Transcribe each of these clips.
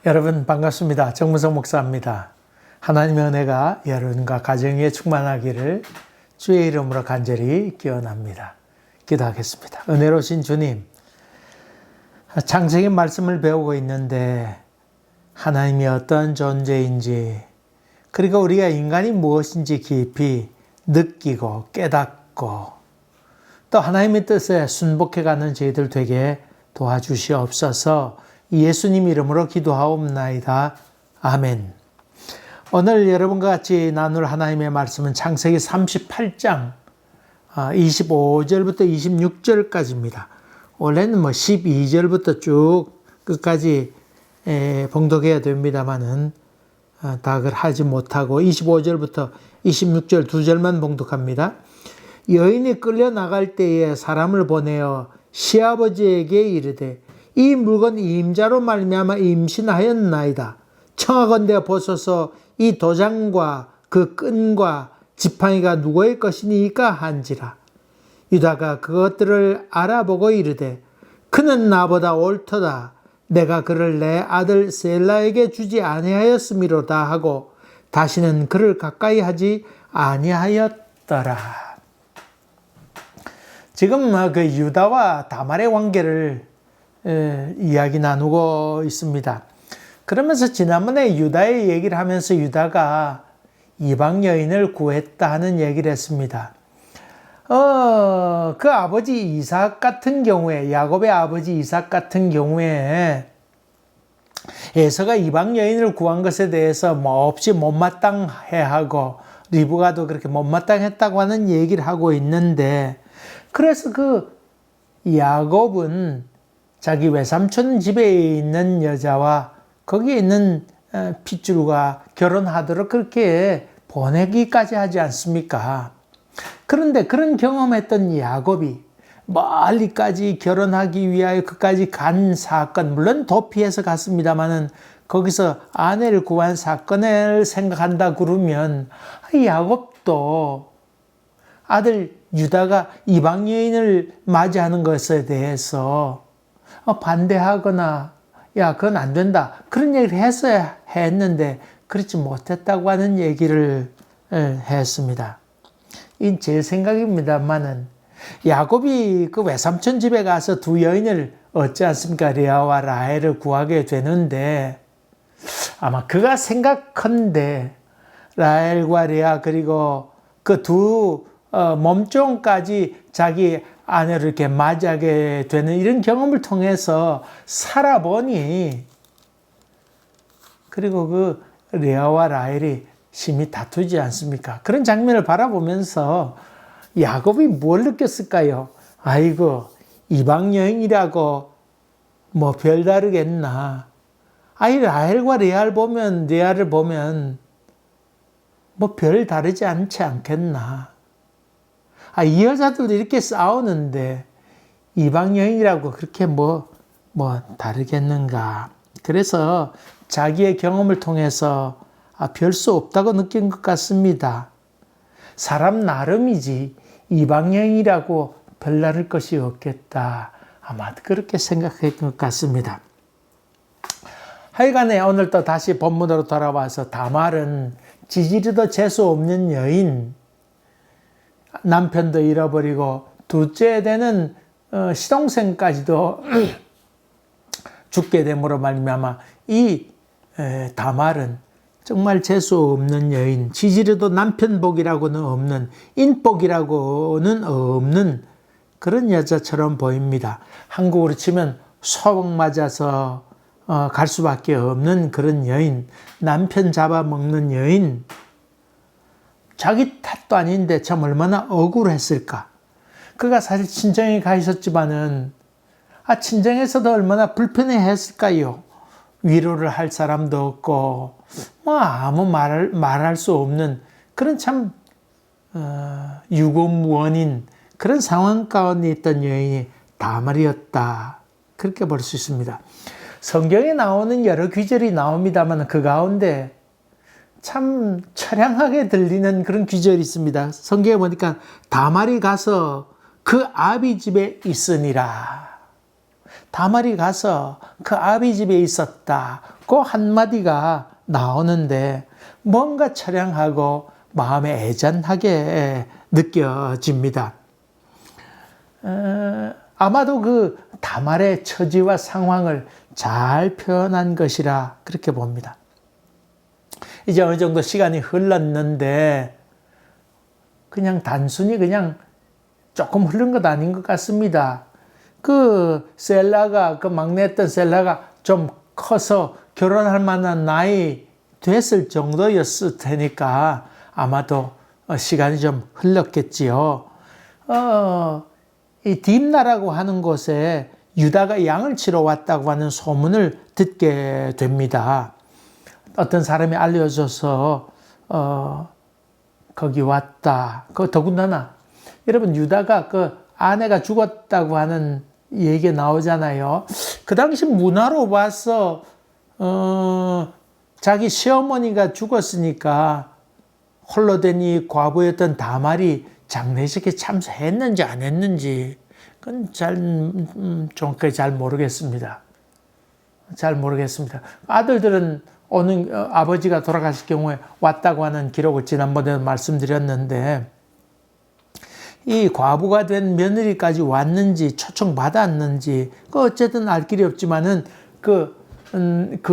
여러분 반갑습니다. 정무성 목사입니다. 하나님의 은혜가 여러분과 가정에 충만하기를 주의 이름으로 간절히 기원합니다. 기도하겠습니다. 은혜로우신 주님, 창세기 말씀을 배우고 있는데 하나님이 어떤 존재인지, 그리고 우리가 인간이 무엇인지 깊이 느끼고 깨닫고 또 하나님의 뜻에 순복해가는 저희들 되게 도와주시옵소서. 예수님 이름으로 기도하옵나이다. 아멘. 오늘 여러분과 같이 나눌 하나님의 말씀은 창세기 38장 25절부터 26절까지입니다. 원래는 12절부터 쭉 끝까지 봉독해야 됩니다만은 다 그걸 하지 못하고 25절부터 26절 두 절만 봉독합니다. 여인이 끌려나갈 때에 사람을 보내어 시아버지에게 이르되 이 물건 임자로 말미암아 임신하였나이다. 청하건대 보소서 이 도장과 그 끈과 지팡이가 누구의 것이니까 한지라. 유다가 그것들을 알아보고 이르되 그는 나보다 옳도다. 내가 그를 내 아들 셀라에게 주지 아니하였음이로다 하고 다시는 그를 가까이 하지 아니하였더라. 지금 그 유다와 다말의 관계를 이야기 나누고 있습니다. 그러면서 지난번에 유다의 얘기를 하면서 유다가 이방 여인을 구했다 하는 얘기를 했습니다. 그 아버지 이삭 같은 경우에, 야곱의 아버지 이삭 같은 경우에 에서가 이방 여인을 구한 것에 대해서 몹시 못마땅해하고 리브가도 그렇게 못마땅했다고 하는 얘기를 하고 있는데, 그래서 그 야곱은 자기 외삼촌 집에 있는 여자와 거기에 있는 핏줄과 결혼하도록 그렇게 보내기까지 하지 않습니까? 그런데 그런 경험했던 야곱이 멀리까지 결혼하기 위하여 그까지 간 사건, 물론 도피해서 갔습니다마는 거기서 아내를 구한 사건을 생각한다 그러면 야곱도 아들 유다가 이방 여인을 맞이하는 것에 대해서 반대하거나 야 그건 안 된다 그런 얘기를 했어야 했는데 그렇지 못했다고 하는 얘기를 했습니다. 이 제 생각입니다만은 야곱이 그 외삼촌 집에 가서 두 여인을 얻지 않습니까? 레아와 라헬을 구하게 되는데 아마 그가 생각컨대 라헬과 레아 그리고 그 두 몸종까지 자기 아내를 이렇게 맞이하게 되는 이런 경험을 통해서 살아보니, 그리고 그 레아와 라헬이 심히 다투지 않습니까? 그런 장면을 바라보면서 야곱이 뭘 느꼈을까요? 아이고, 이방 여인이라고 뭐 별다르겠나. 아이 라헬과 레아를 보면 뭐 별 다르지 않지 않겠나. 이 여자들도 이렇게 싸우는데 이방 여인이라고 그렇게 뭐 다르겠는가. 그래서 자기의 경험을 통해서 별 수 없다고 느낀 것 같습니다. 사람 나름이지 이방 여인이라고 별다를 것이 없겠다. 아마 그렇게 생각했던 것 같습니다. 하여간에 오늘 또 다시 본문으로 돌아와서 다말은 지지리도 재수 없는 여인, 남편도 잃어버리고 둘째 되는 시동생까지도 죽게 됨으로 말미암아 이 다말은 정말 재수 없는 여인, 지지리도 남편복이라고는 없는, 인복이라고는 없는 그런 여자처럼 보입니다. 한국으로 치면 소복 맞아서 갈 수밖에 없는 그런 여인, 남편 잡아먹는 여인, 자기 탓도 아닌데 참 얼마나 억울했을까. 그가 사실 친정에 가 있었지만은 친정에서도 얼마나 불편해했을까요. 위로를 할 사람도 없고 아무 말할 수 없는 그런 참 유고무원인 그런 상황 가운데 있던 여인이 다말이었다. 그렇게 볼 수 있습니다. 성경에 나오는 여러 귀절이 나옵니다만 그 가운데 참 처량하게 들리는 그런 귀절이 있습니다. 성경에 보니까 다말이 가서 그 아비 집에 있으니라. 다말이 가서 그 아비 집에 있었다. 그 한마디가 나오는데 뭔가 처량하고 마음에 애잔하게 느껴집니다. 아마도 그 다말의 처지와 상황을 잘 표현한 것이라 그렇게 봅니다. 이제 어느 정도 시간이 흘렀는데 그냥 단순히 그냥 조금 흐른 것 아닌 것 같습니다. 그 셀라가, 그 막내였던 셀라가 좀 커서 결혼할 만한 나이 됐을 정도였을 테니까 아마도 시간이 좀 흘렀겠지요. 이 딥나라고 하는 곳에 유다가 양을 치러 왔다고 하는 소문을 듣게 됩니다. 어떤 사람이 알려줘서 거기 왔다. 그 더군다나 여러분 유다가 그 아내가 죽었다고 하는 얘기가 나오잖아요. 그 당시 문화로 봐서 자기 시어머니가 죽었으니까 홀로 된 이 과부였던 다말이 장례식에 참석했는지 안 했는지 그건 정확하게 잘 모르겠습니다. 잘 모르겠습니다. 아들들은 아버지가 돌아가실 경우에 왔다고 하는 기록을 지난번에 말씀드렸는데 이 과부가 된 며느리까지 왔는지 초청받았는지 어쨌든 알 길이 없지만은 그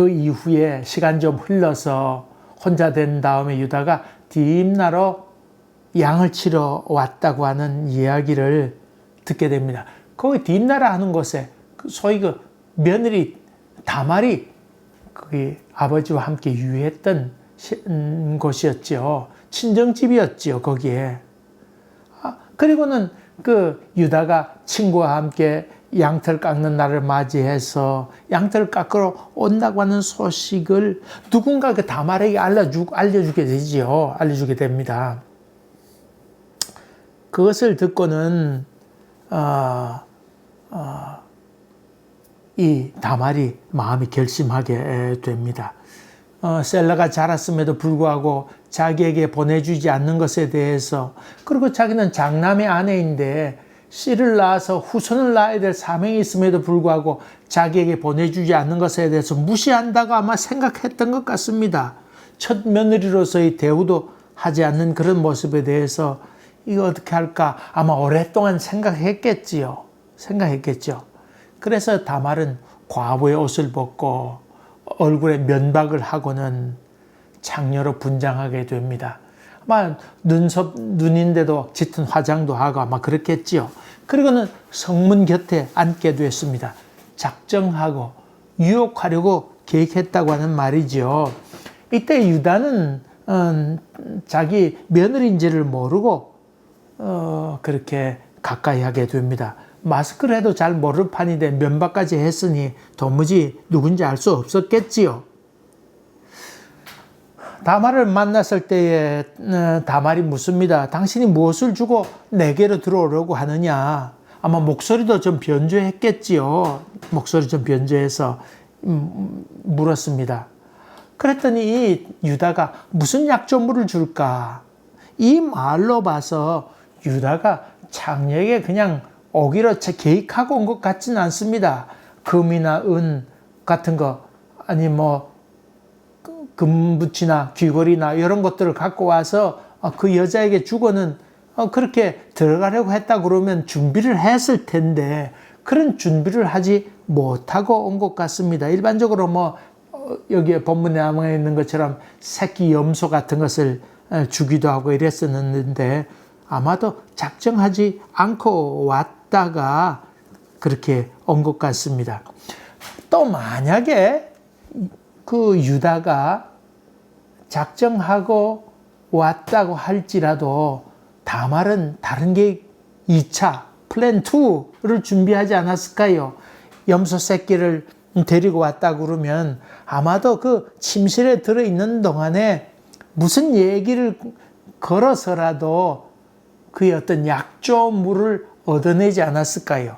이후에 시간 좀 흘러서 혼자 된 다음에 유다가 딥나로 양을 치러 왔다고 하는 이야기를 듣게 됩니다. 거기 딥나라 하는 곳에 소위 그 며느리 다말이 거기 아버지와 함께 유했던 곳이었죠. 친정집이었죠, 거기에. 그리고는 그 유다가 친구와 함께 양털 깎는 날을 맞이해서 양털 깎으러 온다고 하는 소식을 누군가 그 다말에게 알려주게 되지요. 알려주게 됩니다. 그것을 듣고는 이 다말이 마음이 결심하게 됩니다. 셀라가 자랐음에도 불구하고 자기에게 보내주지 않는 것에 대해서, 그리고 자기는 장남의 아내인데 씨를 낳아서 후손을 낳아야 될 사명이 있음에도 불구하고 자기에게 보내주지 않는 것에 대해서 무시한다고 아마 생각했던 것 같습니다. 첫 며느리로서의 대우도 하지 않는 그런 모습에 대해서 이거 어떻게 할까 아마 오랫동안 생각했겠죠. 그래서 다말은 과부의 옷을 벗고 얼굴에 면박을 하고는 창녀로 분장하게 됩니다. 아마 눈인데도 짙은 화장도 하고 아마 그랬겠지요. 그리고는 성문 곁에 앉게 됐습니다. 작정하고 유혹하려고 계획했다고 하는 말이죠. 이때 유다는 자기 며느리인지를 모르고 그렇게 가까이 하게 됩니다. 마스크를 해도 잘 모를 판인데 면박까지 했으니 도무지 누군지 알 수 없었겠지요. 다말을 만났을 때에 다말이 묻습니다. 당신이 무엇을 주고 내게로 들어오려고 하느냐. 아마 목소리도 좀 변조했겠지요. 목소리 좀 변조해서 물었습니다. 그랬더니 이 유다가 무슨 약조물을 줄까? 이 말로 봐서 유다가 창녀에게 그냥 오기로 계획하고 온 것 같지는 않습니다. 금이나 은 같은 거, 아니 금붙이나 귀걸이나 이런 것들을 갖고 와서 그 여자에게 주고는 그렇게 들어가려고 했다 그러면 준비를 했을 텐데 그런 준비를 하지 못하고 온 것 같습니다. 일반적으로 여기에 본문에 나와 있는 것처럼 새끼 염소 같은 것을 주기도 하고 이랬었는데 아마도 작정하지 않고 왔다가 그렇게 온 것 같습니다. 또 만약에 그 유다가 작정하고 왔다고 할지라도 다말은 다른 게 2차 플랜 2를 준비하지 않았을까요? 염소 새끼를 데리고 왔다 그러면 아마도 그 침실에 들어있는 동안에 무슨 얘기를 걸어서라도 그의 어떤 약조물을 얻어내지 않았을까요?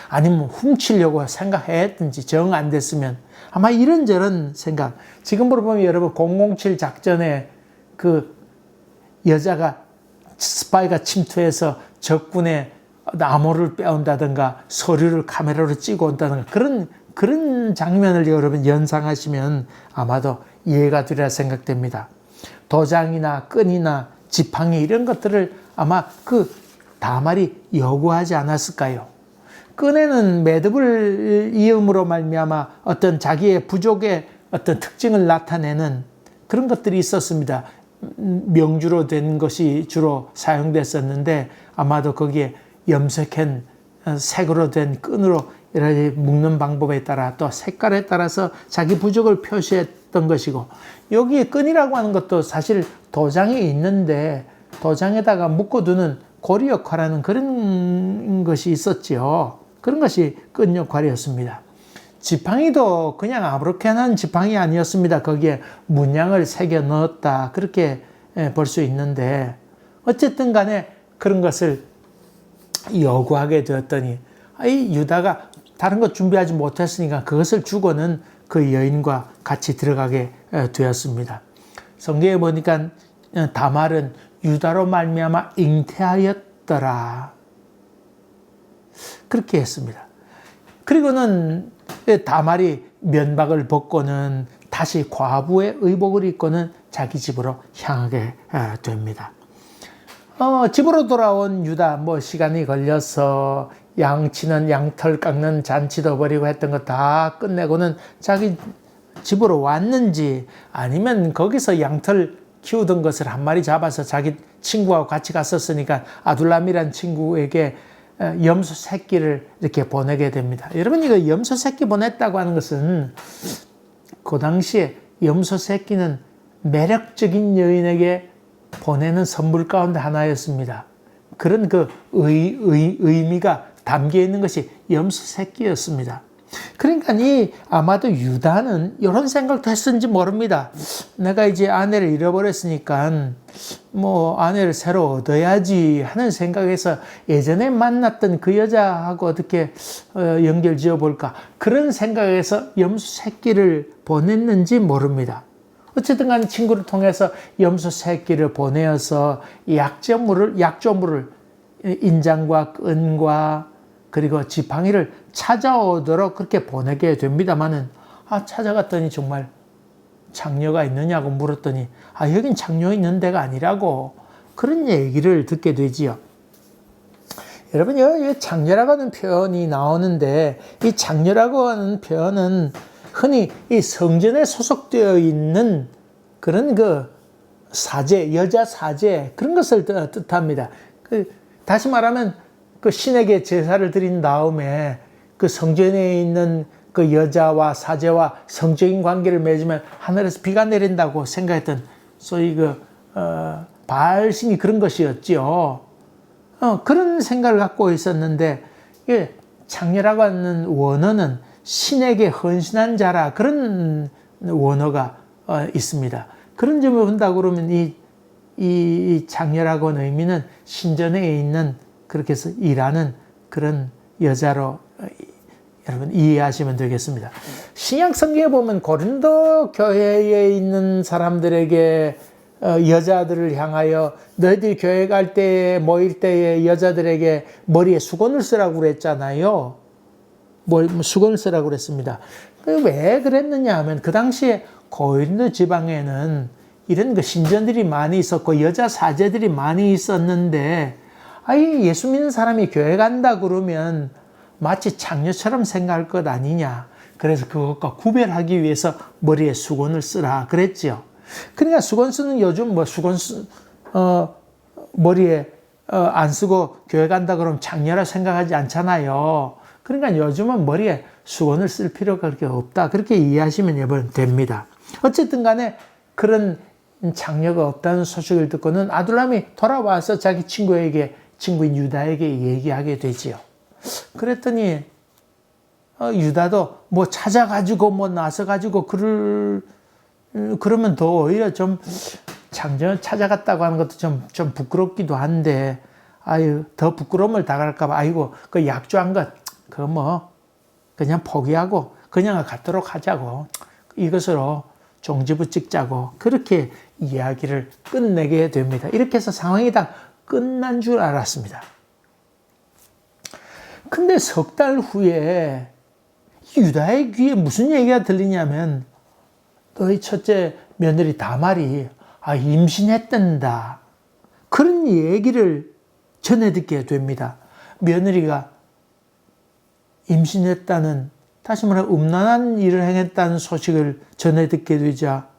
아니면 훔치려고 생각했든지 정 안 됐으면 아마 이런저런 생각. 지금으로 보면 여러분 007 작전에 그 여자가 스파이가 침투해서 적군의 암호를 빼온다든가 서류를 카메라로 찍어 온다든가 그런 장면을 여러분 연상하시면 아마도 이해가 되리라 생각됩니다. 도장이나 끈이나 지팡이 이런 것들을 아마 그 다말이 요구하지 않았을까요? 끈에는 매듭을 이음으로 말미암아 어떤 자기의 부족의 어떤 특징을 나타내는 그런 것들이 있었습니다. 명주로 된 것이 주로 사용됐었는데 아마도 거기에 염색한 색으로 된 끈으로 이렇게 묶는 방법에 따라 또 색깔에 따라서 자기 부족을 표시했던 것이고, 여기에 끈이라고 하는 것도 사실 도장이 있는데 도장에다가 묶어두는 고리 역할하는 그런 것이 있었지요. 그런 것이 끈 역할이었습니다. 지팡이도 그냥 아무렇게나 지팡이 아니었습니다. 거기에 문양을 새겨 넣었다, 그렇게 볼 수 있는데, 어쨌든 간에 그런 것을 요구하게 되었더니 이 유다가 다른 것 준비하지 못했으니까 그것을 주고는 그 여인과 같이 들어가게 되었습니다. 성경에 보니까 다말은 유다로 말미암아 잉태하였더라, 그렇게 했습니다. 그리고는 다말이 면박을 벗고는 다시 과부의 의복을 입고는 자기 집으로 향하게 됩니다. 집으로 돌아온 유다, 시간이 걸려서 양치는 양털 깎는 잔치도 벌이고 했던 거 다 끝내고는 자기 집으로 왔는지, 아니면 거기서 양털 키우던 것을 한 마리 잡아서 자기 친구하고 같이 갔었으니까 아둘람이란 친구에게 염소 새끼를 이렇게 보내게 됩니다. 여러분, 이거 염소 새끼 보냈다고 하는 것은 그 당시에 염소 새끼는 매력적인 여인에게 보내는 선물 가운데 하나였습니다. 그런 그 의미가 담겨 있는 것이 염소 새끼였습니다. 그러니까 아마도 유다는 이런 생각도 했는지 모릅니다. 내가 이제 아내를 잃어버렸으니까 아내를 새로 얻어야지 하는 생각에서 예전에 만났던 그 여자하고 어떻게 연결 지어볼까, 그런 생각에서 염소 새끼를 보냈는지 모릅니다. 어쨌든 간에 친구를 통해서 염소 새끼를 보내어서 약조물을 인장과 끈과 그리고 지팡이를 찾아오도록 그렇게 보내게 됩니다만은, 찾아갔더니 정말 장녀가 있느냐고 물었더니 여긴 장녀 있는 데가 아니라고, 그런 얘기를 듣게 되지요. 여러분, 여기 장녀라고 하는 표현이 나오는데, 이 장녀라고 하는 표현은 흔히 이 성전에 소속되어 있는 그런 그 사제, 여자 사제, 그런 것을 뜻합니다. 다시 말하면 그 신에게 제사를 드린 다음에 그 성전에 있는 그 여자와 사제와 성적인 관계를 맺으면 하늘에서 비가 내린다고 생각했던 소위 바알신이 그런 것이었지요. 그런 생각을 갖고 있었는데, 장녀라고 하는 원어는 신에게 헌신한 자라, 그런 원어가 있습니다. 그런 점을 본다고 그러면 이 장녀라고 하는 의미는 신전에 있는, 그렇게 해서 일하는 그런 여자로 여러분 이해하시면 되겠습니다. 신약 성경에 보면 고린도 교회에 있는 사람들에게 여자들을 향하여 너희들이 교회 갈 때에, 모일 때에 여자들에게 머리에 수건을 쓰라고 그랬잖아요. 수건을 쓰라고 그랬습니다. 왜 그랬느냐 하면, 그 당시에 고린도 지방에는 이런 그 신전들이 많이 있었고 여자 사제들이 많이 있었는데, 예수 믿는 사람이 교회 간다 그러면 마치 장녀처럼 생각할 것 아니냐. 그래서 그것과 구별하기 위해서 머리에 수건을 쓰라 그랬죠. 그러니까 수건 쓰는 요즘 머리에 안 쓰고 교회 간다 그러면 장녀라 생각하지 않잖아요. 그러니까 요즘은 머리에 수건을 쓸 필요가 그렇게 없다, 그렇게 이해하시면 됩니다. 어쨌든 간에 그런 장녀가 없다는 소식을 듣고는 아둘람이 돌아와서 자기 친구인 유다에게 얘기하게 되지요. 그랬더니 유다도 찾아가지고 나서가지고 그러면 더 오히려 좀 장녀 찾아갔다고 하는 것도 좀 부끄럽기도 한데, 더 부끄러움을 당할까봐 그 약조한 것 그냥 포기하고 그냥 갖도록 하자고, 이것으로 종지부 찍자고, 그렇게 이야기를 끝내게 됩니다. 이렇게 해서 상황이 다 끝난 줄 알았습니다. 근데 석 달 후에 유다의 귀에 무슨 얘기가 들리냐면 너희 첫째 며느리 다말이 임신했단다. 그런 얘기를 전해 듣게 됩니다. 며느리가 임신했다는, 다시 말해 음란한 일을 행했다는 소식을 전해 듣게 되자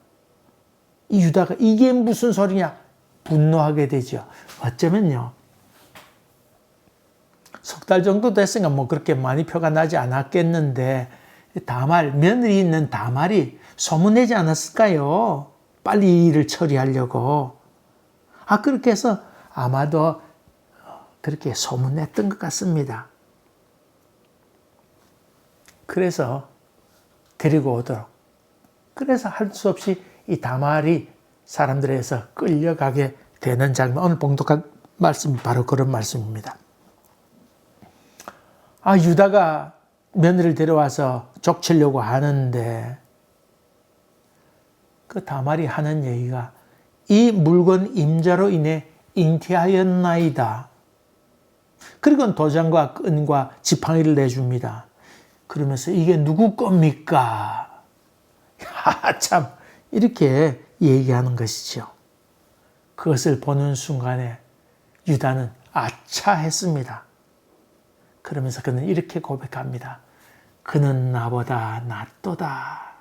이 유다가 이게 무슨 소리냐 분노하게 되죠. 어쩌면요, 석 달 정도 됐으니까 뭐 그렇게 많이 표가 나지 않았겠는데 다말, 며느리 있는 다말이 소문내지 않았을까요? 빨리 이 일을 처리하려고. 그렇게 해서 아마도 그렇게 소문냈던 것 같습니다. 그래서 데리고 오도록. 그래서 할 수 없이 이 다말이 사람들에서 끌려가게 되는 장면. 오늘 봉독한 말씀이 바로 그런 말씀입니다. 유다가 며느리를 데려와서 족치려고 하는데 그 다말이 하는 얘기가 이 물건 임자로 인해 잉태하였나이다. 그리고 도장과 끈과 지팡이를 내줍니다. 그러면서 이게 누구 겁니까? 참 이렇게 얘기하는 것이죠. 그것을 보는 순간에 유다는 아차 했습니다. 그러면서 그는 이렇게 고백합니다. 그는 나보다 낫도다.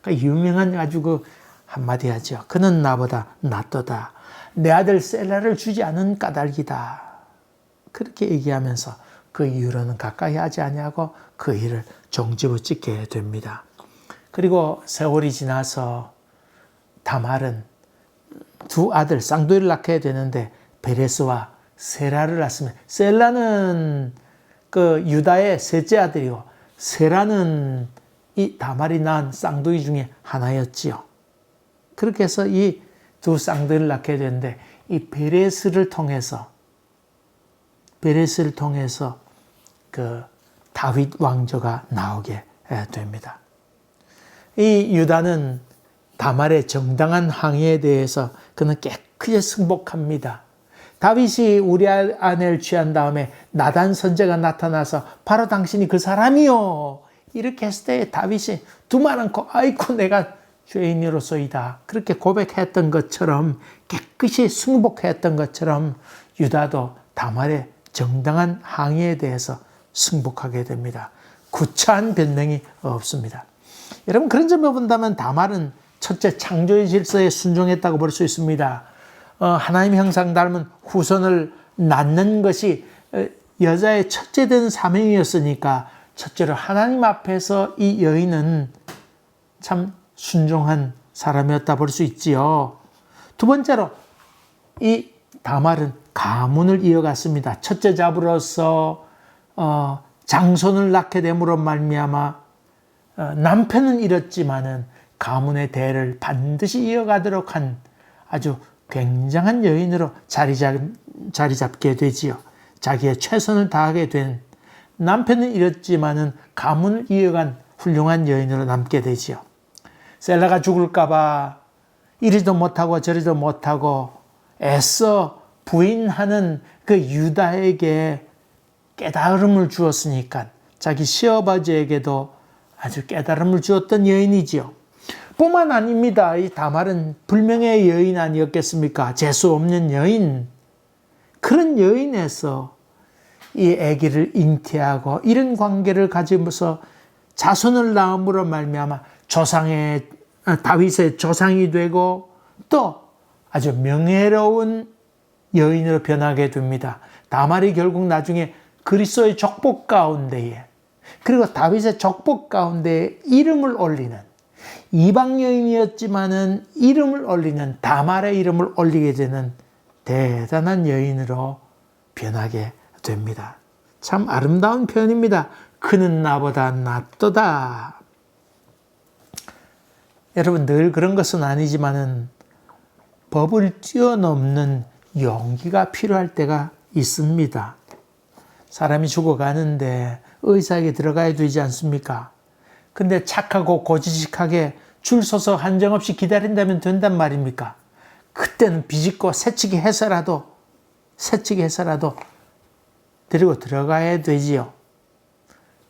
그러니까 유명한 아주 그 한마디 하죠. 그는 나보다 낫도다. 내 아들 셀라를 주지 않은 까닭이다. 그렇게 얘기하면서 그 이후로는 가까이 하지 아니하고 그 일을 종지부짓게 됩니다. 그리고 세월이 지나서 다말은 두 아들 쌍둥이를 낳게 되는데 베레스와 세라를 낳습니다. 셀라는 그 유다의 셋째 아들이고 세라는 이 다말이 낳은 쌍둥이 중에 하나였지요. 그렇게 해서 이 두 쌍둥이를 낳게 되는데 이 베레스를 통해서 그 다윗 왕조가 나오게 됩니다. 이 유다는 다말의 정당한 항의에 대해서 그는 깨끗이 승복합니다. 다윗이 우리아 아내를 취한 다음에 나단 선제가 나타나서 바로 당신이 그 사람이요. 이렇게 했을 때 다윗이 두말 않고 아이고 내가 죄인으로서이다. 그렇게 고백했던 것처럼 깨끗이 승복했던 것처럼 유다도 다말의 정당한 항의에 대해서 승복하게 됩니다. 구차한 변명이 없습니다. 여러분 그런 점을 본다면 다말은 첫째 창조의 질서에 순종했다고 볼 수 있습니다. 하나님 형상 닮은 후손을 낳는 것이 여자의 첫째 된 사명이었으니까 첫째로 하나님 앞에서 이 여인은 참 순종한 사람이었다 볼 수 있지요. 두 번째로 이 다말은 가문을 이어갔습니다. 첫째 잡으로서 장손을 낳게 됨으로 말미암아 남편은 잃었지만은 가문의 대를 반드시 이어가도록 한 아주 굉장한 여인으로 자리 잡게 되지요. 자기의 최선을 다하게 된 남편은 잃었지만은 가문을 이어간 훌륭한 여인으로 남게 되지요. 셀라가 죽을까봐 이리도 못하고 저리도 못하고 애써 부인하는 그 유다에게 깨달음을 주었으니까 자기 시어버지에게도 아주 깨달음을 주었던 여인이지요. 뿐만 아닙니다. 이 다말은 불명예 여인 아니었겠습니까? 재수 없는 여인. 그런 여인에서 이 아기를 잉태하고 이런 관계를 가지면서 자손을 낳음으로 말미암아 다윗의 조상이 되고 또 아주 명예로운 여인으로 변하게 됩니다. 다말이 결국 나중에 그리스도의 족복 가운데에 그리고 다윗의 족복 가운데에 이름을 올리는 이방 여인이었지만은 이름을 올리는 다말의 이름을 올리게 되는 대단한 여인으로 변하게 됩니다. 참 아름다운 표현입니다. 그는 나보다 낫도다. 여러분 늘 그런 것은 아니지만은 법을 뛰어넘는 용기가 필요할 때가 있습니다. 사람이 죽어가는데 의사에게 들어가야 되지 않습니까? 근데 착하고 고지식하게 줄 서서 한정없이 기다린다면 된단 말입니까? 그때는 비집고 새치기 해서라도 데리고 들어가야 되지요.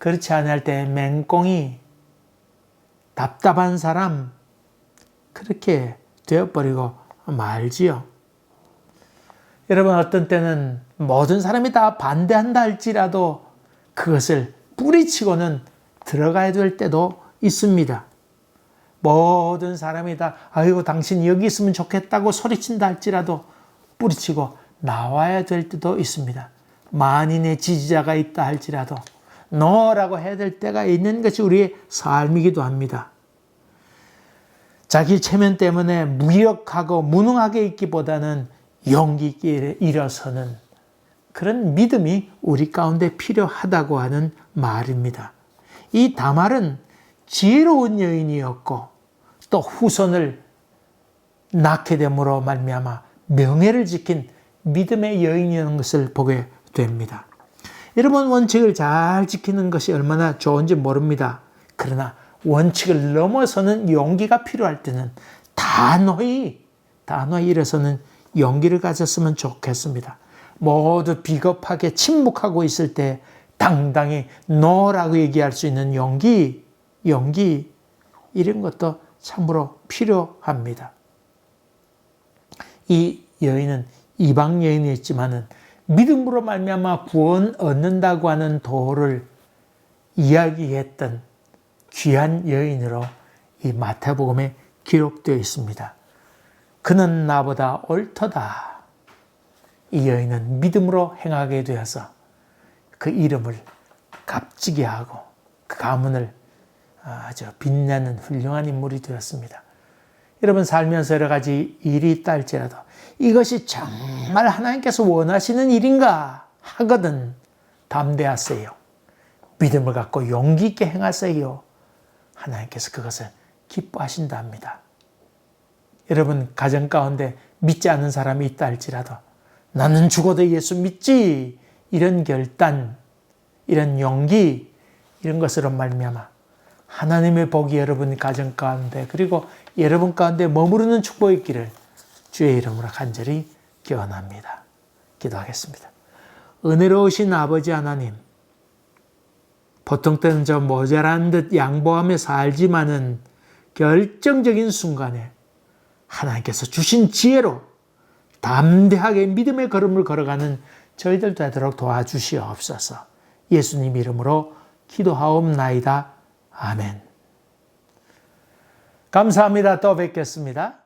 그렇지 않을 때 맹꽁이, 답답한 사람, 그렇게 되어버리고 말지요. 여러분, 어떤 때는 모든 사람이 다 반대한다 할지라도 그것을 뿌리치고는 들어가야 될 때도 있습니다. 모든 사람이 다 아이고 당신 여기 있으면 좋겠다고 소리친다 할지라도 뿌리치고 나와야 될 때도 있습니다. 만인의 지지자가 있다 할지라도 노라고 해야 될 때가 있는 것이 우리의 삶이기도 합니다. 자기 체면 때문에 무력하고 무능하게 있기보다는 용기 있게 일어서는 그런 믿음이 우리 가운데 필요하다고 하는 말입니다. 이 다말은 지혜로운 여인이었고 또 후손을 낳게 됨으로 말미암아 명예를 지킨 믿음의 여인이라는 것을 보게 됩니다. 여러분, 원칙을 잘 지키는 것이 얼마나 좋은지 모릅니다. 그러나 원칙을 넘어서는 용기가 필요할 때는 단호히 일어서는 용기를 가졌으면 좋겠습니다. 모두 비겁하게 침묵하고 있을 때 당당히 노라고 얘기할 수 있는 용기 이런 것도 참으로 필요합니다. 이 여인은 이방 여인이었지만은 믿음으로 말미암아 구원 얻는다고 하는 도를 이야기했던 귀한 여인으로 이 마태복음에 기록되어 있습니다. 그는 나보다 옳도다. 이 여인은 믿음으로 행하게 되어서 그 이름을 값지게 하고 그 가문을 아주 빛나는 훌륭한 인물이 되었습니다. 여러분, 살면서 여러 가지 일이 있다 할지라도 이것이 정말 하나님께서 원하시는 일인가 하거든 담대하세요. 믿음을 갖고 용기 있게 행하세요. 하나님께서 그것을 기뻐하신답니다. 여러분, 가정 가운데 믿지 않는 사람이 있다 할지라도 나는 죽어도 예수 믿지, 이런 결단, 이런 용기, 이런 것으로 말미암아 하나님의 복이 여러분 가정 가운데 그리고 여러분 가운데 머무르는 축복이 있기를 주의 이름으로 간절히 기원합니다. 기도하겠습니다. 은혜로우신 아버지 하나님, 보통 때는 저 모자란 듯 양보하며 살지만은 결정적인 순간에 하나님께서 주신 지혜로 담대하게 믿음의 걸음을 걸어가는 저희들 되도록 도와주시옵소서. 예수님 이름으로 기도하옵나이다. 아멘. 감사합니다. 또 뵙겠습니다.